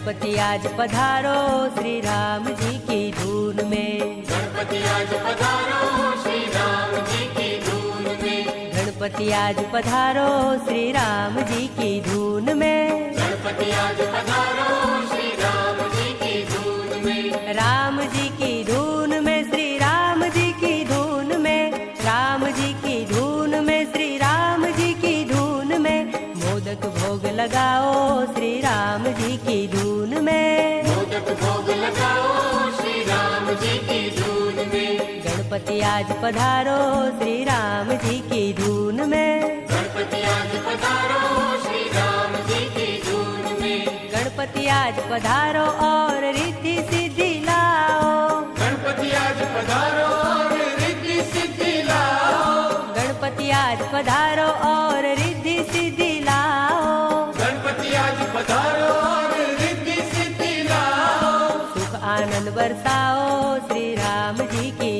गणपति आज पधारो श्री राम जी की धून में। गणपति आज पधारो श्री राम जी की धून में। गणपति आज पधारो श्री राम जी की धून में। गणपति आज पधारो श्री राम जी की धून में। राम जी की धून में श्री राम जी की धून में। राम जी की धून में श्री राम जी की धून में। मोदक भोग लगाओ श्री राम जी की धून में। मोदक भोग लगाओ श्री राम जी की धून में। गणपति आज पधारो श्री राम जी की धून में। गणपति आज पधारो श्री राम जी की धून में। गणपति आज पधारो और रिद्धि सिद्धि लाओ। गणपति आज पधारो और रिद्धि सिद्धि लाओ। गणपति आज पधारो और रिद्धि सिद्धि लाओ। गणपति आज पधारो और रिद्धि सिद्धि लाओ। सुख आनंद बरसाओ श्री राम जी की